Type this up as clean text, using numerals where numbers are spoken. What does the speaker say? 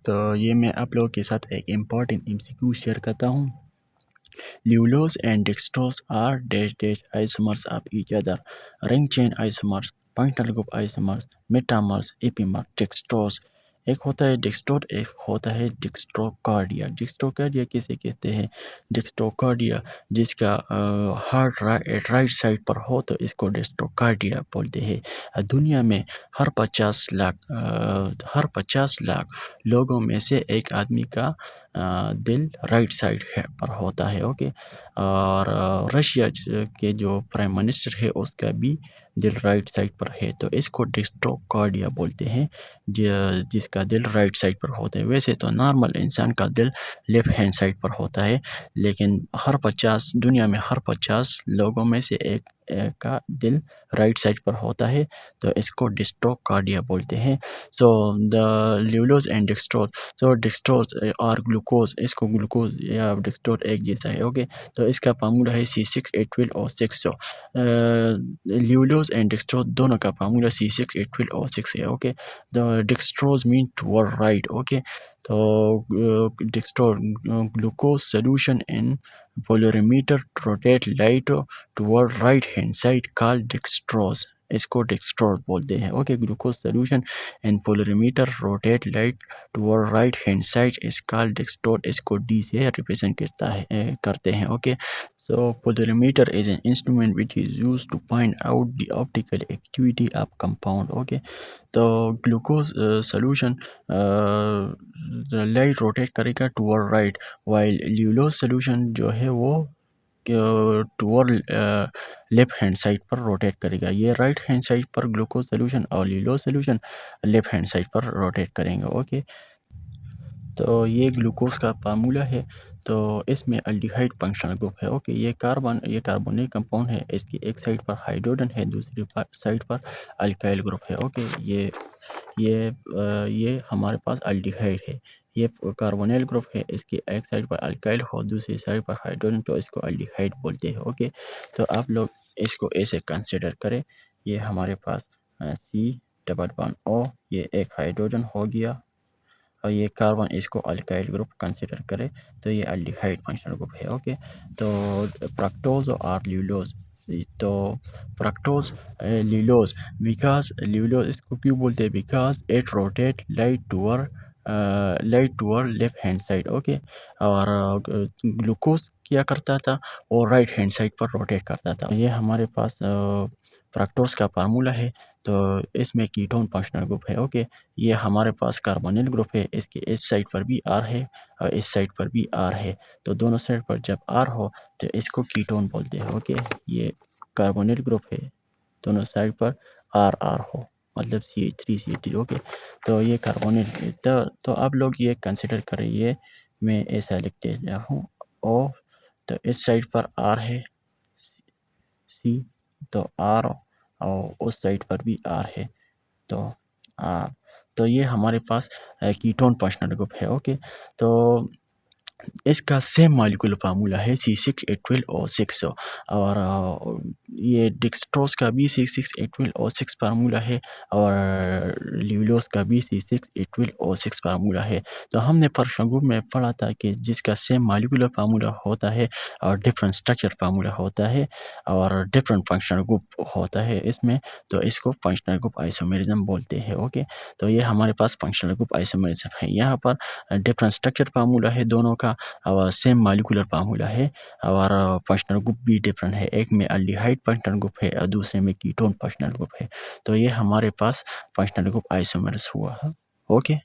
تو یہ میں آپ لوگوں کے ساتھ ایک امپورٹنٹ MCQ شیئر کرتا ہوں. Lulose and dextrose are isomers of each other. Ring chain isomers, functional group isomers, metamers, epimers. Dextrose ایک ہوتا ہے ڈیکسٹور، ایک ہوتا ہے ڈیکسٹروکارڈیا. ڈیکسٹروکارڈیا کسے کہتے ہیں؟ ڈیکسٹروکارڈیا جس کا ہارٹ رائٹ سائڈ پر ہو تو اس کو ڈیکسٹروکارڈیا بولتے ہیں. دنیا میں ہر 50 لاکھ لوگوں میں سے ایک آدمی کا دل رائٹ سائڈ پر ہوتا ہے. اوکے. اور رشیا کے جو پرائم منسٹر ہے اس کا بھی دل رائٹ سائڈ پر ہے، تو اس کو ڈیکسٹروکارڈیا بولتے ہیں جس کا دل رائٹ سائڈ پر ہوتا ہے. ویسے تو نارمل انسان کا دل لیفٹ ہینڈ سائڈ پر ہوتا ہے، لیکن دنیا میں ہر 50 لوگوں میں سے ایک کا دل رائٹ سائڈ پر ہوتا ہے، تو اس کو ڈیکسٹروکارڈیا بولتے ہیں. سو دا لیولوز اینڈ ڈیکسٹروز، سو ڈیکسٹروز اور گلوکوز، اس کو گلوکوز یا ڈیکسٹروز ایک جیسا ہے. اوکے. تو اس کا فارمولا ہے C6H12O6. لیولوز اینڈ ڈیکسٹروز دونوں کا فارمولا C6H12O6 ہے. Okay. Dextrose mean toward right. Okay. تو dextrose glucose solution in polarimeter rotate light toward right hand side call dextrose, اس کو ڈیکسٹروز بولتے ہیں. Okay. Glucose solution in polarimeter rotate light toward right hand side is call dextrose, اس کو D سے represent کرتے ہیں. Okay. So polarimeter is an instrument which is used to find out the optical activity of compound. Okay. تو glucose solution light rotate کرے گا toward right, while لیولوز solution جو ہے وہ ٹوورڈ لیفٹ ہینڈ سائڈ پر rotate کرے گا. یہ right hand side پر glucose solution اور لیولوز solution left hand side پر rotate کریں گے. اوکے. تو یہ گلوکوز کا فارمولا ہے. تو اس میں الڈیہائڈ فنکشنل گروپ ہے. اوکے. یہ کاربونیل کمپاؤنڈ ہے، اس کی ایک سائڈ پر ہائیڈروجن ہے، دوسری سائڈ پر الکائل گروپ ہے. اوکے. یہ ہمارے پاس الڈیہائڈ ہے. یہ کاربونیل گروپ ہے، اس کی ایک سائڈ پر الکائل ہو دوسری سائڈ پر ہائیڈروجن، تو اس کو الڈیہائڈ بولتے ہیں. اوکے. تو آپ لوگ اس کو ایسے کنسیڈر کریں. یہ ہمارے پاس C++O، یہ ایک ہائیڈروجن ہو گیا، اور یہ کاربن اس کو الکائل گروپ کنسیڈر کرے تو یہ الڈیہائڈ فنکشنل گروپ ہے. اوکے. تو فرکٹوز اور لیولوز، تو فرکٹوز لیولوز، بیکاز لیولوز اس کو کیوں بولتے ہیں؟ Because it rotate light toward left hand side. Okay. اور گلوکوز کیا کرتا تھا اور رائٹ ہینڈ سائڈ پر روٹیٹ کرتا تھا. یہ ہمارے پاس فرکٹوز کا فارمولا ہے. تو اس میں کیٹون فنکشنل گروپ ہے. اوکے. یہ ہمارے پاس کاربونیل گروپ ہے، اس کے اس سائڈ پر بھی آر ہے اور اس سائڈ پر بھی آر ہے. تو دونوں سائڈ پر جب آر ہو تو اس کو کیٹون بولتے ہیں. اوکے. یہ کاربونیل گروپ ہے، دونوں سائڈ پر آر ہو، مطلب CH3CH3. اوکے. تو یہ کاربونیل، تو آپ لوگ یہ کنسیڈر کریں. یہ میں ایسا لکھتے ہوں او، تو اس سائڈ پر آر ہے سی، تو آر، اور اس سائڈ پر بھی آر ہے تو آر. تو یہ ہمارے پاس کیٹون فنکشنل گروپ ہے. اوکے. تو اس کا سیم مالیکولر فارمولا ہے C6H12O6، اور یہ ڈیکسٹروز کا بھی C6H12O6 فارمولا ہے، اور لیولوز کا بھی C6H12O6 فارمولا ہے. تو ہم نے فنکشنل گروپ میں پڑھا تھا کہ جس کا سیم مالیکولر فارمولا ہوتا ہے اور ڈفرینٹ اسٹرکچر فارمولا ہوتا ہے اور ڈفرینٹ فنکشنل گروپ ہوتا ہے اس میں، تو اس کو فنکشنل گروپ آئسومیرزم بولتے ہیں. اوکے. تو یہ ہمارے پاس فنکشنل گروپ آئسومیرزم ہے. یہاں پر ڈفرینٹ اسٹرکچر فارمولا ہے دونوں کا، اور سیم مالیکولر فارمولا ہے، اور فنکشنل گروپ بھی ڈفرینٹ ہے. ایک میں الڈیہائڈ فنکشنل گروپ ہے اور دوسرے میں کیٹون فنکشنل گروپ ہے. تو یہ ہمارے پاس فنکشنل گروپ آئسومیرز ہوا ہے. اوکے.